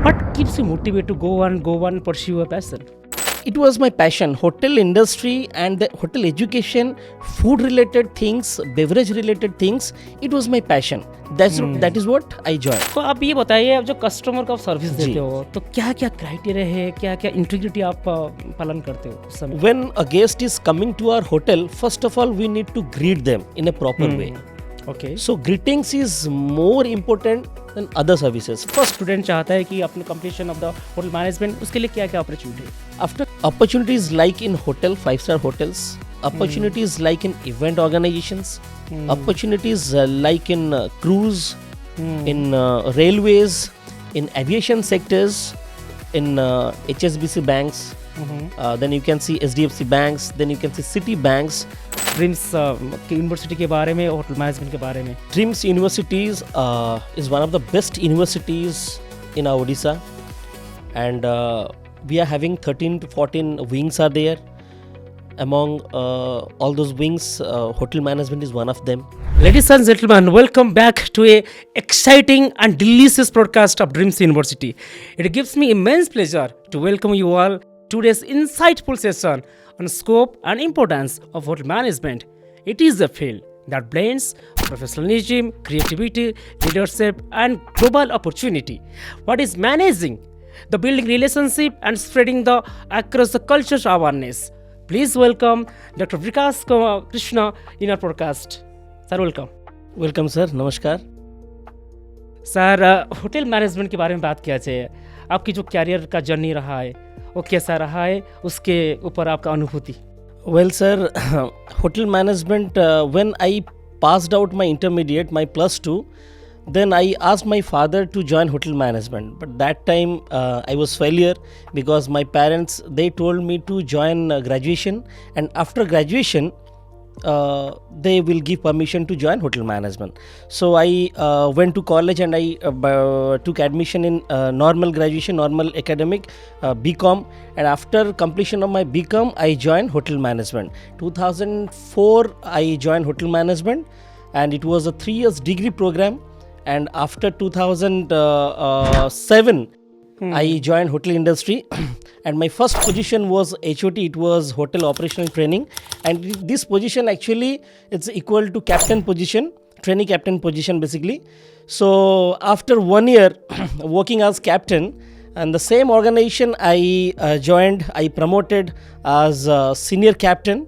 What keeps you motivated to go on, pursue a passion? It was my passion. Hotel industry and the hotel education, food related things, beverage related things. It was my passion. That is what I joined. तो आप ये बताइए, आप जो customer को आप service जी। देते हो तो क्या क्या क्राइटेरिया है, क्या क्या इंटीग्रिटी आप पालन करते हो उस समय? When a guest is coming to our hotel, first of all we need to greet them in a proper way. Okay. So greetings is more important than other services. First, student चाहता है कि अपने completion of the hotel management, उसके लिए क्या क्या opportunity है? after opportunities like in hotel, 5-star hotels, opportunities like in event organizations, opportunities like in cruise, in railways, in aviation sectors, in HSBC banks, then you can see SDFC banks, then you can see City banks. Dreams university के बारे में, hotel management के बारे में। Dreams Universities is one of the best universities in our Odisha, and we are having 13 to 14 wings are there. Among all those wings, hotel management is one of them. Ladies and gentlemen, welcome back to a exciting and delicious broadcast of Dreams University. It gives me immense pleasure to welcome you all to today's insightful session on scope and importance of hotel management. It is a field that blends professionalism, creativity, leadership, and global opportunity. What is managing? The building relationship and spreading the across the culture's awareness. Please welcome Dr. Vikas Krishna in our podcast. Sir, welcome. Welcome sir, नमस्कार. Sir, hotel management के बारे में बात किया जाए, आपकी जो career का जर्नी रहा है वो कैसा रहा है, उसके ऊपर आपका अनुभूति? Well sir, hotel management, when I passed out my intermediate, my plus 2, then I asked my father to join hotel management, but that time I was failure because my parents, they told me to join graduation, and after graduation they will give permission to join hotel management. So I went to college and I took admission in normal graduation, normal academic, BCom, and after completion of my BCom I joined hotel management. 2004 I joined hotel management, and it was a 3 years degree program, and after 2007 I joined hotel industry and my first position was HOT. It was hotel operational training, and this position actually it's equal to captain position, trainee captain position basically. So after 1 year working as captain, and the same organization I joined, I promoted as senior captain,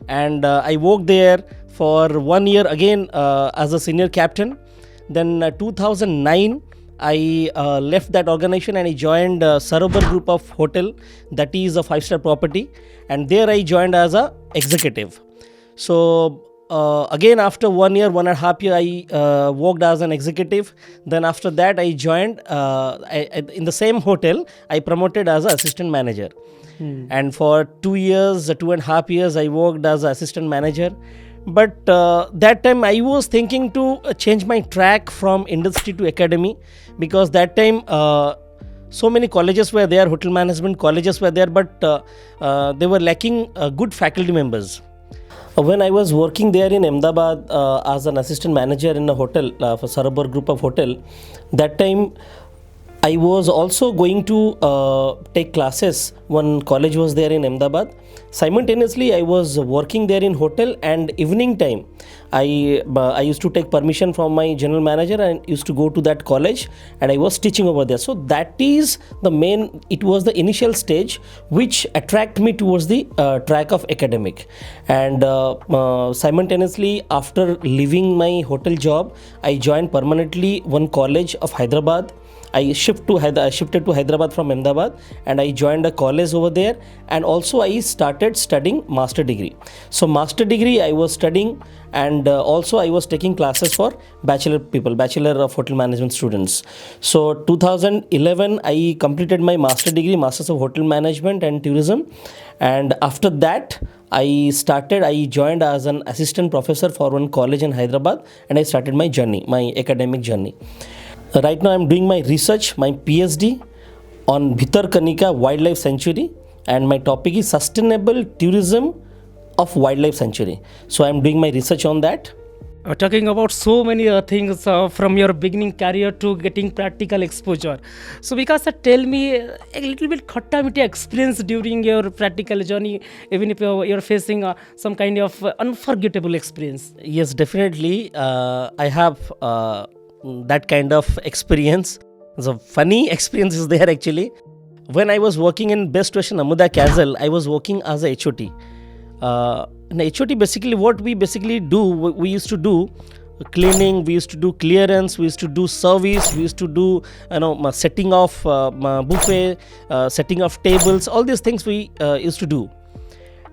and I worked there for 1 year again as a senior captain. Then 2009 I left that organization and I joined Sarobar Group of Hotel, that is a 5-star property, and there I joined as a executive. So again after 1 year, 1.5 year I worked as an executive. Then after that I joined in the same hotel I promoted as an assistant manager, and for 2 years, 2.5 years I worked as assistant manager. But that time I was thinking to change my track from industry to academy, because that time so many colleges were there, hotel management colleges were there, but they were lacking good faculty members. When I was working there in Ahmedabad as an assistant manager in a hotel for Sarobar Group of Hotel, that time I was also going to take classes. One college was there in Ahmedabad. Simultaneously, I was working there in hotel, and evening time, I used to take permission from my general manager and used to go to that college, and I was teaching over there. So that is the main. It was the initial stage which attracted me towards the track of academic, and simultaneously after leaving my hotel job, I joined permanently one college of Hyderabad. I shifted to Hyderabad from Ahmedabad, and I joined a college over there, and also I started studying master degree. So master degree I was studying, and also I was taking classes for bachelor of hotel management students. So 2011 I completed my master degree, Masters of Hotel Management and Tourism, and after that I joined as an assistant professor for one college in Hyderabad, and I started my journey, my academic journey. Right now I'm doing my research, my PhD on Bhitarkanika Wildlife Sanctuary, and my topic is sustainable tourism of wildlife sanctuary. So I'm doing my research on that. Talking about so many things from your beginning career to getting practical exposure. So, Vikas, tell me a little bit khatta meetha experience during your practical journey, even if you're facing some kind of unforgettable experience. Yes, definitely. I have that kind of experience. So funny experience is there actually. When I was working in Best Western Amuda Castle, I was working as a HOT. In HOT, basically, what we basically do, we used to do cleaning, we used to do clearance, we used to do service, we used to do setting of buffet, setting of tables, all these things we used to do.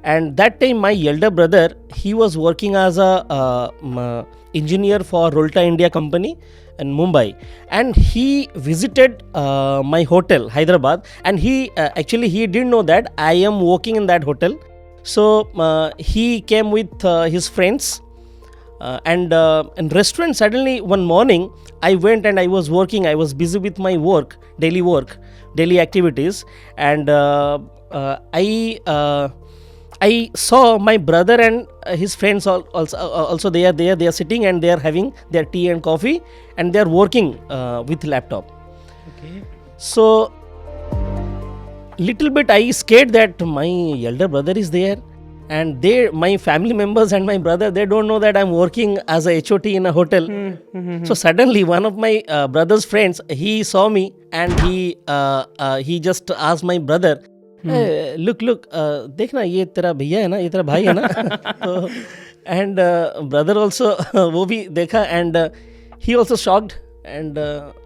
And that time my elder brother, he was working as a engineer for Rolta India company in Mumbai, and he visited my hotel Hyderabad, and he actually he didn't know that I am working in that hotel. So he came with his friends, and in restaurant, suddenly one morning I went and I was working. I was busy with my work, daily activities, and I saw my brother and his friends also they are there. They are sitting and they are having their tea and coffee, and they are working with laptop. Okay. So little bit I scared that my elder brother is there, and my family members and my brother, they don't know that I'm working as a HOT in a hotel. So suddenly one of my brother's friends, he saw me, and he just asked my brother, hey, look देखना ये तेरा भैया है ना, ये तेरा भाई है ना. So, and brother also वो भी देखा, and he also shocked. And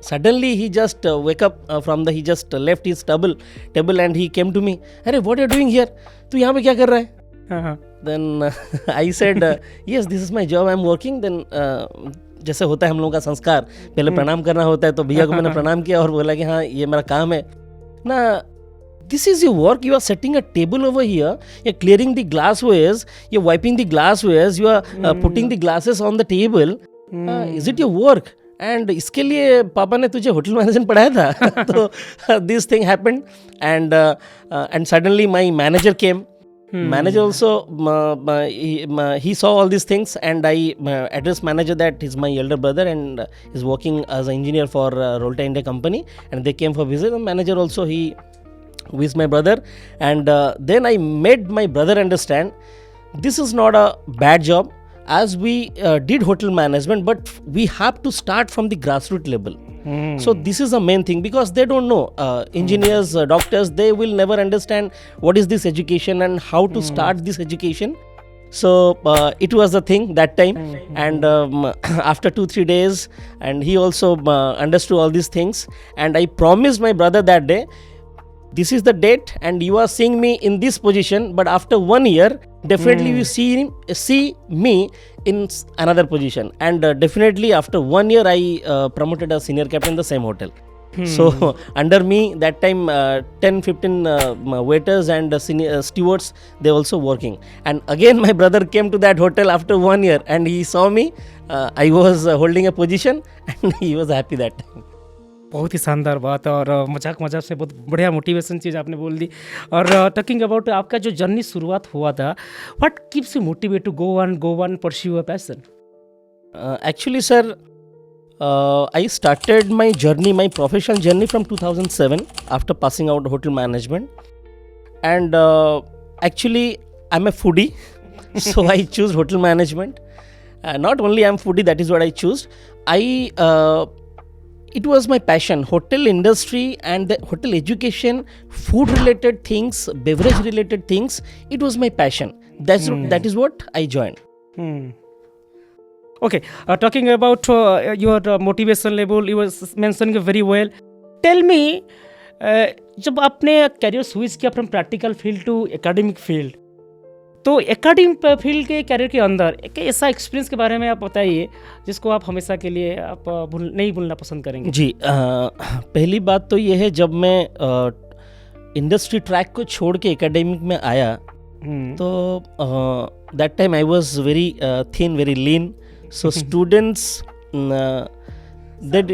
suddenly he just wake up he just left his table and he came to me. Arey, what are you doing here? तू यहाँ पे क्या कर रहा है? Then I said, yes, this is my job, I'm working. Then जैसे होता है हम लोगों का संस्कार, पहले प्रणाम करना होता है, तो भैया को मैंने प्रणाम किया और बोला कि हाँ ये मेरा काम है ना. This is your work. You are setting a table over here. You are clearing the glasswares. You are wiping the glasswares. You are putting the glasses on the table. Is it your work? And इसके लिए पापा ने तुझे hotel management पढ़ाया था. तो this thing happened, and suddenly my manager came. Manager also he saw all these things, and I addressed manager that he's my elder brother and is working as an engineer for Rolta India company, and they came for visit. The manager also, he with my brother, and then I made my brother understand this is not a bad job, as we did hotel management, but we have to start from the grassroots level. So this is the main thing, because they don't know, engineers, doctors, they will never understand what is this education and how to start this education. So it was the thing that time, and after 2-3 days, and he also understood all these things, and I promised my brother that day, this is the date and you are seeing me in this position, but after 1 year definitely you see me in another position. And definitely after 1 year I promoted as senior captain in the same hotel. So under me that time 10-15 waiters and senior stewards, they also working. And again my brother came to that hotel after 1 year, and he saw me, I was holding a position, and he was happy that time. बहुत ही शानदार बात, और मजाक से बहुत बढ़िया motivation चीज़ आपने बोल दी. और टॉकिंग अबाउट आपका जो जर्नी शुरुआत हुआ था, what keeps you motivate to go on pursue a passion? Actually, sir, I started my journey, my professional journey from 2007 after passing out hotel management. And actually, I'm a foodie, so I choose hotel management. Not only I'm foodie, that is what I choose. It was my passion, hotel industry and the hotel education, food related things, beverage related things. It was my passion. That is what I joined. Okay, talking about your motivation level, you was mentioning very well. Tell me, जब आपने career switch किया from practical field to academic field, तो academic field के career के अंदर एक ऐसा experience के बारे में आप बताइए जिसको आप हमेशा के लिए आप नहीं भूलना पसंद करेंगे. जी, पहली बात तो ये है, जब मैं इंडस्ट्री ट्रैक को छोड़ के एकेडमिक में आया, तो that time I was very thin, very lean. So students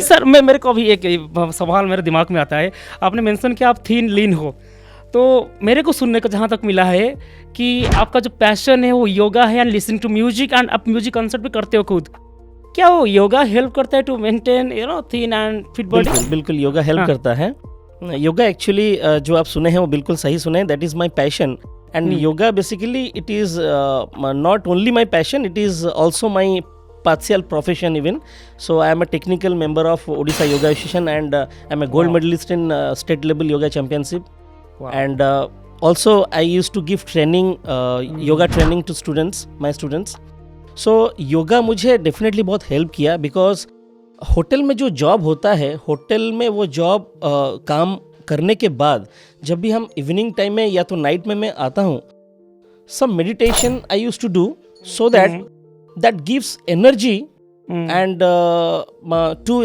sir, मेरे को अभी एक सवाल मेरे दिमाग में आता है. आपने मेंशन किया आप थीन लीन हो, तो मेरे को सुनने को जहाँ तक मिला है कि आपका जो पैशन है वो योगा है and listening to music, and आप म्यूजिक कंसर्ट भी करते हो खुद। क्या वो योगा हेल्प करता है to maintain thin and fit body? बिल्कुल बिल्कुल योगा हेल्प हाँ। करता है। योगा एक्चुअली जो आप सुने हैं वो बिल्कुल सही सुने हैं, that is my passion. And yoga basically it is not only my passion, it is also my partial profession even. So I am a technical member of Odisha Yoga Association, and I am a gold Wow. medalist in state level yoga championship. Wow. And also I used to give training, yoga training to students, my students. So yoga मुझे definitely बहुत help किया, because hotel में जो job होता है, hotel में वो job काम करने के बाद जब भी हम इवनिंग टाइम में या तो नाइट में मैं आता हूँ, some meditation I used to do so that that gives energy and to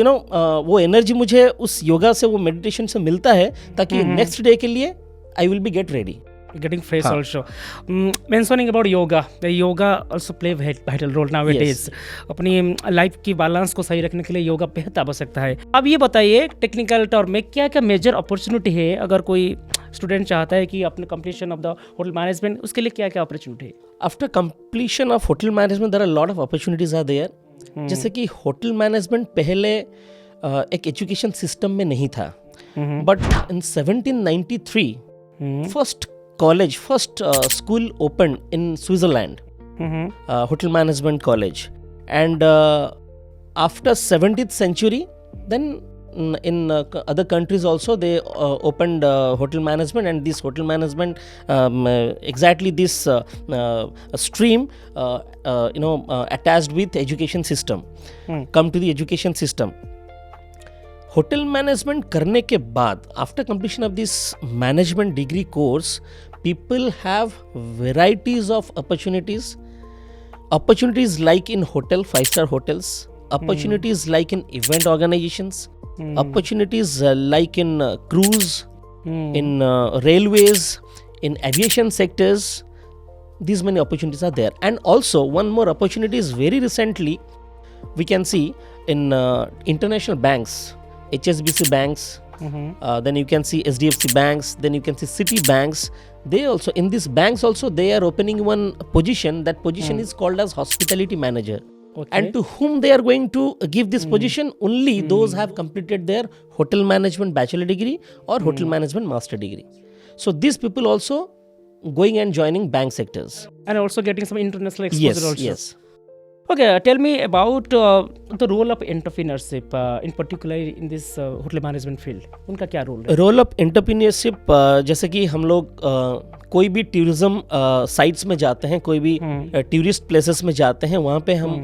वो एनर्जी मुझे उस योगा से, वो मेडिटेशन से मिलता है, ताकि नेक्स्ट डे के लिए I will be get ready, getting fresh हाँ. also. Mentioning about yoga, the yoga also play vital role nowadays. अपनी लाइफ की बैलेंस को सही रखने के लिए योगा बेहद आवश्यकता है। अब ये बताइए टेक्निकल टर्म में क्या क्या मेजर अपॉर्चुनिटी है, अगर कोई स्टूडेंट चाहता है कि अपने completion of the hotel management, उसके लिए क्या क्या अपॉर्चुनिटी है? After completion of hotel management there are lot of opportunities are there. जैसे कि होटल मैनेजमेंट पहले एक एजुकेशन सिस्टम में नहीं था, but in 1793 first school opened in Switzerland, hotel management college, and after 17th century then in other countries also they opened hotel management, and this hotel management exactly this stream attached with education system, come to the education system. Hotel management करने के बाद after completion of this management degree course, people have varieties of opportunities like in hotel, 5-star hotels, opportunities like in event organizations, opportunities like in cruise, in railways, in aviation sectors. These many opportunities are there. And also one more opportunity is very recently we can see in international banks, HSBC banks, then you can see SDFC banks, then you can see City banks. They also, in these banks also, they are opening one position. That position is called as hospitality manager. Okay. And to whom they are going to give this position? Only those have completed their hotel management bachelor degree or hotel management master degree. So these people also going and joining bank sectors. And also getting some international exposure also. Yes. Okay, tell me about the role of entrepreneurship, in particular in this hotel management field. उनका क्या role है? Role of entrepreneurship, जैसे कि हम लोग कोई भी tourism sites में जाते हैं, कोई भी टूरिस्ट प्लेसेस में जाते हैं, वहाँ पे हम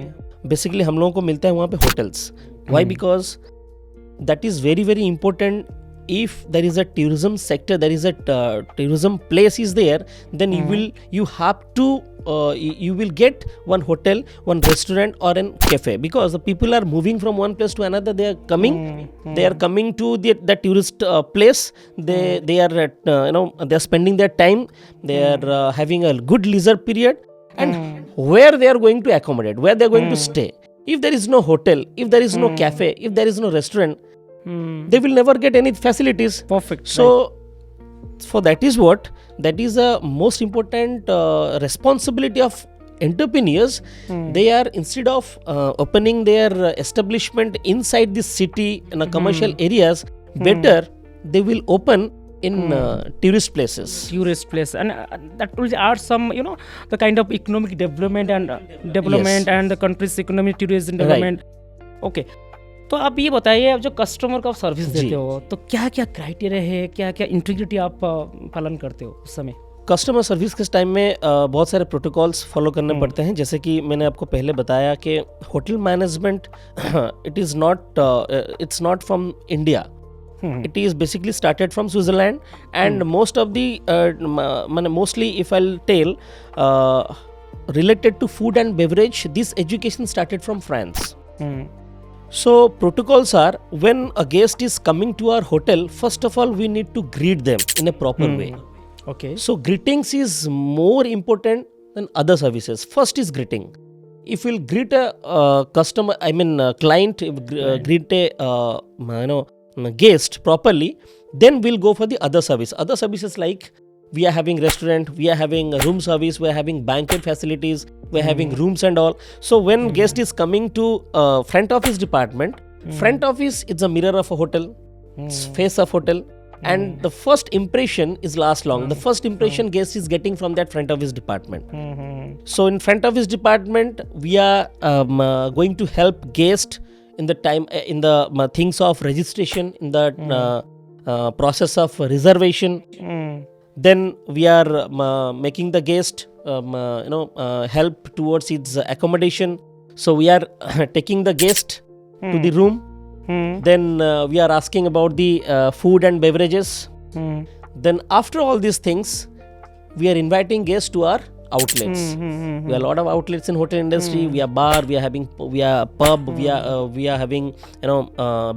बेसिकली हम लोगों को मिलता है वहाँ पे hotels. Why? Because that is very very important. If there is a tourism sector, there is a tourism place is there, then you have to you will get one hotel, one restaurant or an cafe, because the people are moving from one place to another. They are coming to the tourist place. They are they are spending their time. They are having a good leisure period, and where they are going to accommodate, where they are going to stay. If there is no hotel, if there is no cafe, if there is no restaurant, they will never get any facilities. Perfect. So for that is a most important responsibility of entrepreneurs. They are, instead of opening their establishment inside the city in a commercial areas, better they will open in tourist places. Tourist place, and that will add some, the kind of economic development and the country's economic tourism development. Okay. तो आप ये बताइए, आप जो customer को आप service देते हो, तो क्या क्या क्राइटेरिया है, क्या क्या इंटीग्रिटी आप पालन करते हो उस समय? कस्टमर सर्विस के टाइम में बहुत सारे प्रोटोकॉल्स फॉलो करने पड़ते हैं. जैसे कि मैंने आपको पहले बताया कि hotel management it's not from India. It is basically started from Switzerland, and most of the mostly if I'll tell related to food and beverage, this education started from France. So protocols are, when a guest is coming to our hotel, first of all we need to greet them in a proper way. Okay. So greetings is more important than other services. First is greeting. If we'll greet a client, greet a guest properly, then we'll go for the other service. Other services like we are having restaurant, we are having room service, we are having banquet facilities, we are having rooms and all. So when guest is coming to front office department, front office is a mirror of a hotel, it's face of hotel, and the first impression is last long. The first impression guest is getting from that front office department. So in front office department, we are going to help guest in the time in the things of registration, in the process of reservation. Then we are making the guest help towards its accommodation. So we are taking the guest to the room. Then we are asking about the food and beverages. Then after all these things, we are inviting guests to our outlets. We have a lot of outlets in hotel industry. We are bar, we are pub, we are having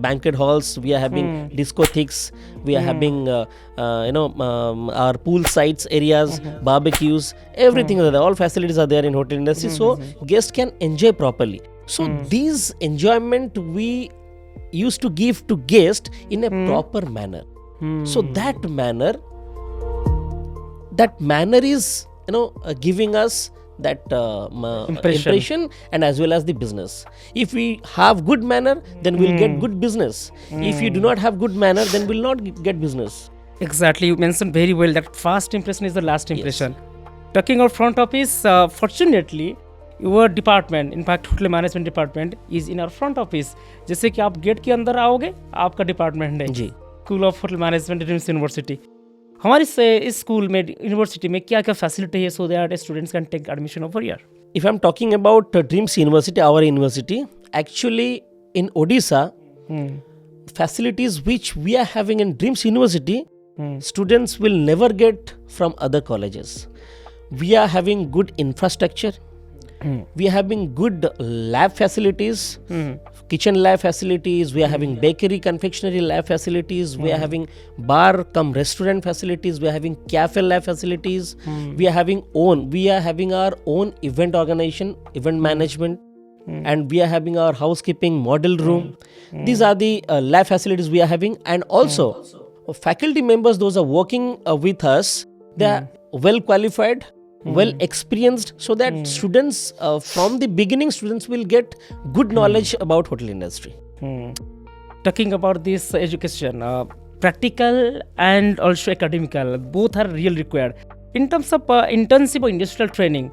banquet halls, we are having discotheques, we are having our pool sites areas, barbecues, everything is there. All facilities are there in hotel industry, so guests can enjoy properly. So these enjoyment we used to give to guest in a proper manner. So that manner is giving us that impression and as well as the business. If we have good manner, then we'll get good business. If you do not have good manner, then we'll not get business. Exactly, you mentioned very well that first impression is the last impression. Talking of front office, fortunately your department, in fact hotel management department is in our front office. जैसे कि आप gate के अंदर आओगे, आपका department है जी, school of hotel management dreams university. हमारे इस स्कूल में यूनिवर्सिटी में क्या क्या फैसिलिटी है so that students can take admission over here? If I'm talking about Dreams University, our university, actually in Odisha, facilities which we are having in Dreams University, students will never get from other colleges. We are having good infrastructure. We are having good lab facilities, kitchen lab facilities. We are having bakery, confectionery lab facilities. We are having bar cum restaurant facilities. We are having cafe lab facilities. We are having our own event organization, event management, and we are having our housekeeping model room. These are the lab facilities we are having, and also faculty members, those are working with us, they are well qualified, well experienced, so that students from the beginning, students will get good knowledge about hotel industry. Talking about this education, practical and also academical, both are real required. In terms of internship or industrial training,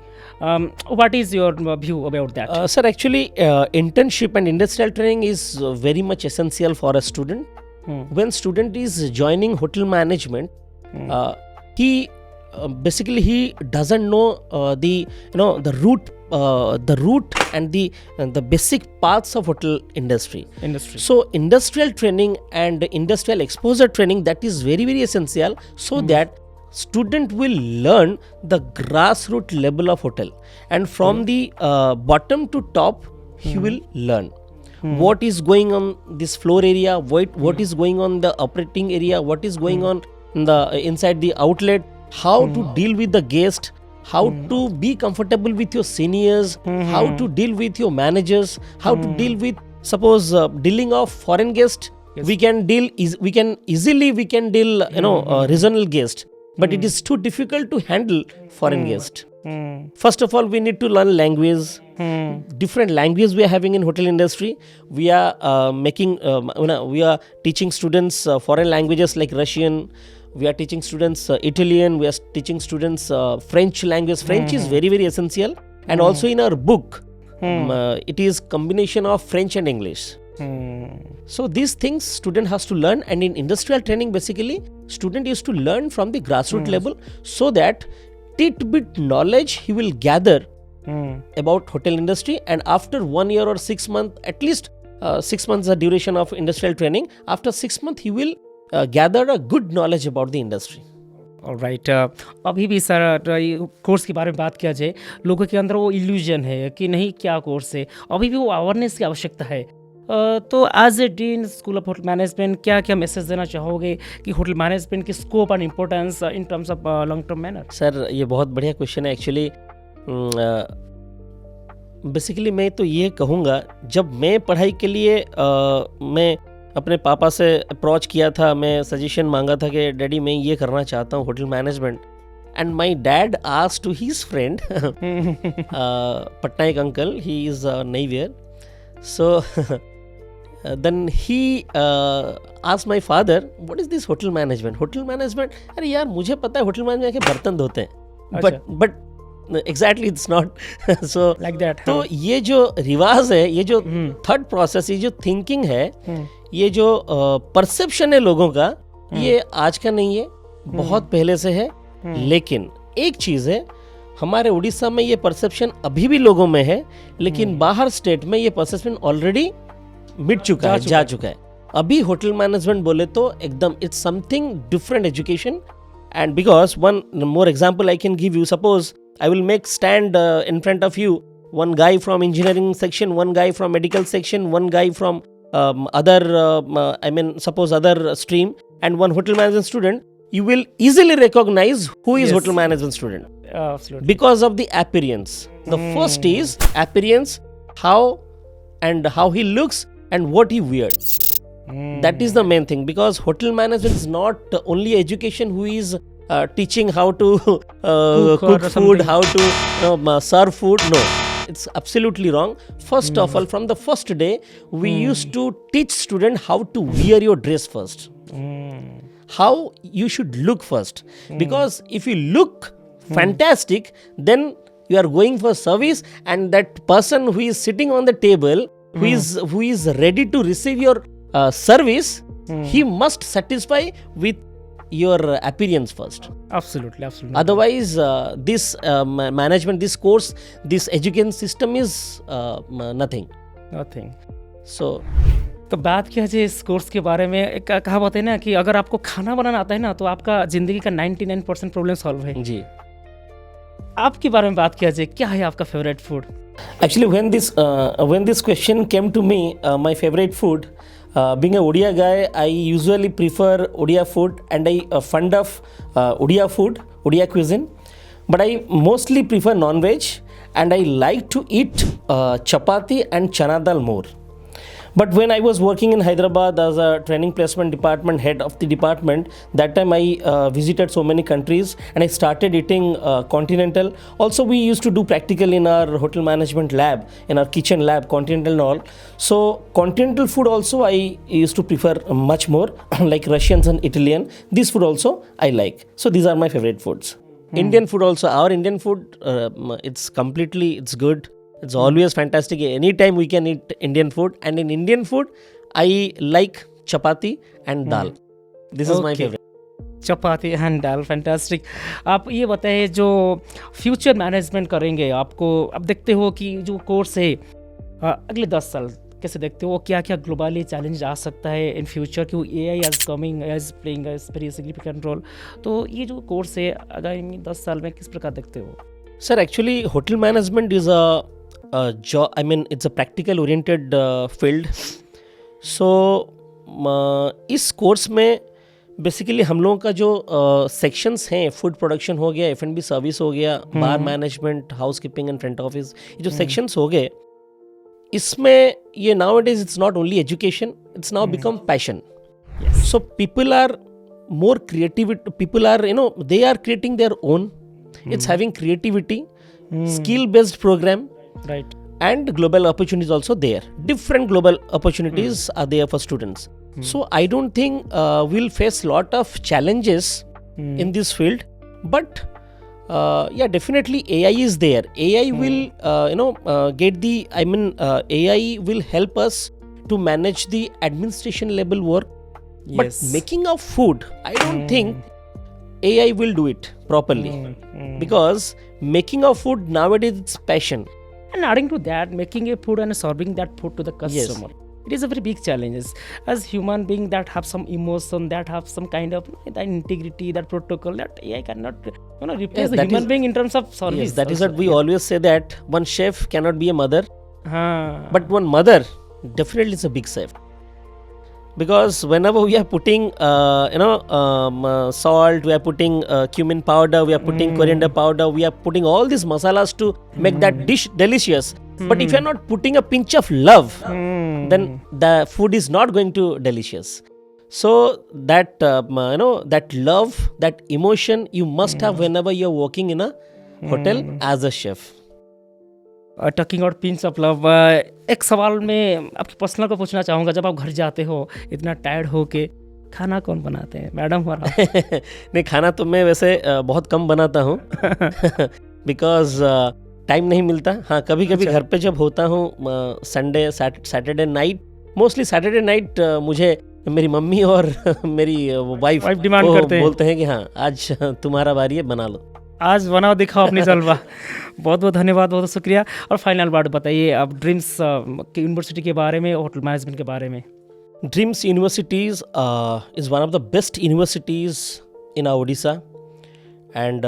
what is your view about that? Sir, actually internship and industrial training is very much essential for a student. When student is joining hotel management, he basically he doesn't know the route and the basic paths of hotel industry. So industrial training and industrial exposure training, that is very, very essential, so that student will learn the grassroots level of hotel, and from the bottom to top he will learn what is going on this floor area, what is going on the operating area, what is going on in the inside the outlet, how to deal with the guest, how to be comfortable with your seniors, how to deal with your managers, how to deal with, suppose dealing of foreign guest, we can easily deal regional guest, but it is too difficult to handle foreign guest. First of all, we need to learn language. Different languages we are having in hotel industry. We are we are teaching students foreign languages like Russian. We are teaching students Italian. We are teaching students French language. French is very, very essential. And also in our book, it is combination of French and English. So these things student has to learn, and in industrial training basically student used to learn from the grassroots level, so that tidbit knowledge he will gather about hotel industry, and after 1 year or 6 months, at least 6 months the duration of industrial training, after 6 months he will gather a good knowledge about the industry. Alright, अभी भी sir course के बारे में बात किया जाए, लोगों के अंदर वो इल्यूजन है कि नहीं क्या कोर्स है, अभी भी वो अवेयरनेस की आवश्यकता है. तो as a dean school of hotel management क्या क्या मैसेज देना चाहोगे कि होटल मैनेजमेंट की scope and importance in terms of long term manner? Sir, ये बहुत बढ़िया क्वेश्चन है. एक्चुअली बेसिकली मैं तो ये कहूँगा, जब मैं पढ़ाई के लिए मैं अपने पापा से अप्रोच किया था, मैं सजेशन मांगा था कि डैडी मैं ये करना चाहता हूँ hotel management. And my dad asked to his friend Patnaik uncle, he is nowhere. So then he asked my father, what is this hotel management? Hotel management, अरे यार मुझे पता है होटल मैनेजमेंट के बर्तन धोते हैं, but exactly it's not. So like that. तो ये जो रिवाज है, ये जो थर्ड प्रोसेस, ये जो थिंकिंग है, ये जो परसेप्शन है लोगों का, ये आज का नहीं है, बहुत पहले से है. लेकिन एक चीज है, हमारे उड़ीसा में ये परसेप्शन अभी भी लोगों में है, लेकिन बाहर स्टेट में ये परसेप्शन ऑलरेडी मिट चुका है, जा चुका है. अभी होटल मैनेजमेंट बोले तो एकदम it's something different education. And because one more example I can give you. Suppose I will make stand in front of you, one guy from engineering section, one guy from medical section, one guy from other suppose other stream, and one hotel management student. You will easily recognize who is Yes. hotel management student. Absolutely. Because of the appearance. The first is appearance, how he looks and what he wears. That is the main thing, because hotel management is not only education who is teaching how to cook or food, something. how to serve food. No, it's absolutely wrong. First of all, from the first day, we used to teach student how to wear your dress first. How you should look first. Because if you look fantastic, then you are going for service, and that person who is sitting on the table, who is ready to receive your service, he must satisfy with your appearance first. Absolutely. Otherwise, this management, this course, this education system is nothing. So तो बात किया जाए इस course के बारे में, एक कहावत है ना कि अगर आपको खाना बनाना आता है ना तो आपका जिंदगी का 99% प्रॉब्लम सॉल्व है. जी. आपके बारे में बात किया जाए, क्या है आपका favourite food? Actually, when this question came to me, my favorite food, being a Odia guy, I usually prefer Odia food, and I fond of Odia food, Odia cuisine. But I mostly prefer non-veg, and I like to eat chapati and chana dal more. But when I was working in Hyderabad as a training placement department head of the department, that time I visited so many countries, and I started eating continental. Also, we used to do practical in our hotel management lab, in our kitchen lab, continental and all. So continental food also I used to prefer much more, like Russians and Italian. This food also I like. So these are my favorite foods. Indian food also. Our Indian food, it's good. It's always fantastic. Anytime we can eat Indian food. And in Indian food, I like chapati and dal. This is my favorite. Chapati and dal, fantastic. आप ये बताइए, जो future management करेंगे आपको, अब देखते हो कि जो कोर्स है अगले 10 साल कैसे देखते हो, क्या क्या ग्लोबली चैलेंज आ सकता है इन फ्यूचर, क्यों AI is coming, is playing a very significant role. तो ये जो कोर्स है आगामी 10 साल में किस प्रकार देखते हो? Sir, actually, hotel management is a job. I mean, it's a practical oriented field. So इस कोर्स में बेसिकली हम लोगों का जो सेक्शंस हैं, फूड प्रोडक्शन हो गया, F&B सर्विस हो गया, bar management, house keeping and front office, ये जो सेक्शंस हो गए, इसमें ये now it is, it's not only education, it's now become passion. So people are more creativity, people are, they are creating their own. It's having creativity, skill based program, Right. and global opportunities also there. Different global opportunities are there for students. So I don't think we'll face lot of challenges in this field, but yeah, definitely AI is there. AI will AI will help us to manage the administration level work. But Yes. making of food, I don't think AI will do it properly, because making of food nowadays it's passion. And adding to that, making a food and serving that food to the customer, it is a very big challenge. As human being that have some emotion, that have some kind of that integrity, that protocol, that AI cannot replace the human being in terms of service. Yes, that is what we always say, that one chef cannot be a mother, Haan. but one mother definitely is a big chef. Because whenever we are putting salt, we are putting cumin powder, we are putting coriander powder, we are putting all these masalas to make that dish delicious. But if you're not putting a pinch of love, then the food is not going to delicious. So that that love, that emotion you must have whenever you're working in a hotel as a chef. Talking about pinch of love, एक सवाल मैं आपकी personal को पूछना चाहूँगा, जब आप घर जाते हो इतना टायर्ड हो के, खाना कौन बनाते हैं, मैडम और आप? नहीं, खाना तो मैं वैसे बहुत कम बनाता हूँ बिकॉज टाइम नहीं मिलता. हाँ, कभी कभी घर पे जब होता हूँ Sunday Saturday night, mostly Saturday night मुझे मेरी मम्मी और मेरी वाइफ डिमांड करते हैं, बोलते हैं कि हाँ आज तुम्हारा बारी है, बना लो, आज बनाओ, दिखाओ अपनी जलवा. बहुत बहुत धन्यवाद, बहुत शुक्रिया. और फाइनल बात बताइए आप ड्रीम्स यूनिवर्सिटी के बारे में, होटल मैनेजमेंट के बारे में. Dreams Universities is one of the best universities in our Odisha, and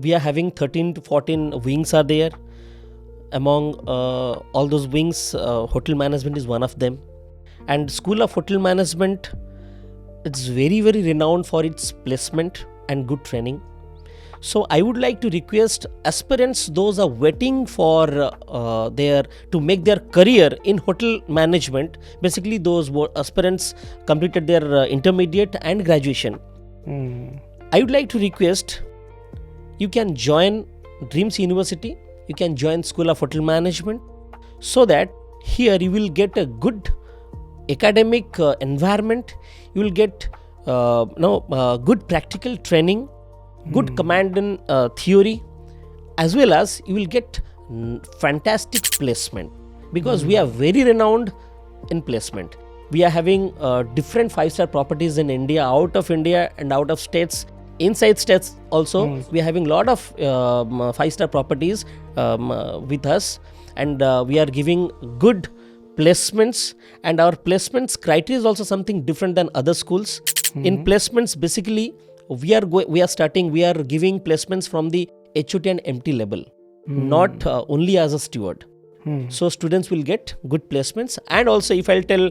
we are having 13 to 14 wings are there. Among all those wings, hotel management is one of them. And School of Hotel Management, it's very very renowned for its placement and good training. So I would like to request aspirants, those are waiting for to make their career in hotel management. Basically, those aspirants completed their intermediate and graduation. I would like to request, you can join Dreams University, you can join School of Hotel Management, so that here you will get a good academic environment, you will get good practical training, good command in theory, as well as you will get fantastic placement, because we are very renowned in placement. We are having different 5-star properties in India, out of India and out of states, inside states also. We are having a lot of 5-star properties with us, and we are giving good placements, and our placements criteria is also something different than other schools. In placements, basically we are giving placements from the HOT and MT level, not only as a steward. So students will get good placements. And also, if I'll tell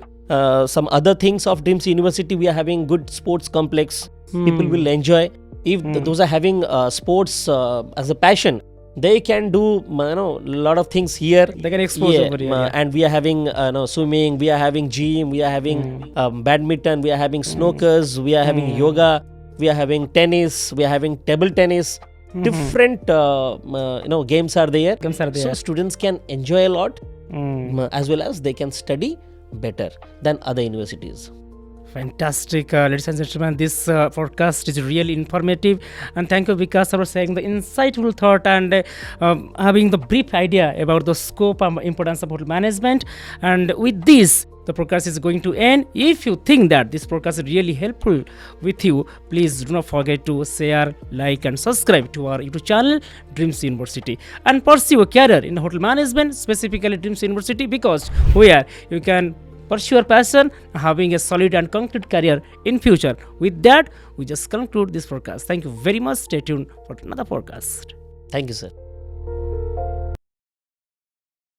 some other things of Dreams University, we are having good sports complex. People will enjoy. If those are having sports as a passion, they can do lot of things here. They can expose over here. And we are having swimming, we are having gym, we are having badminton, we are having snookers, we are having yoga, we are having tennis, we are having table tennis. Different games are there. So students can enjoy a lot, as well as they can study better than other universities. Fantastic, ladies and gentlemen. This podcast is really informative, and thank you, Vikas, for saying the insightful thought and having the brief idea about the scope and importance of hotel management. And with this, the podcast is going to end. If you think that this podcast is really helpful with you, please do not forget to share, like, and subscribe to our YouTube channel, Dreams University, and pursue a career in hotel management, specifically Dreams University, because where you can pursue your passion, having a solid and concrete career in future. With that, we just conclude this podcast. Thank you very much. Stay tuned for another podcast. Thank you, sir.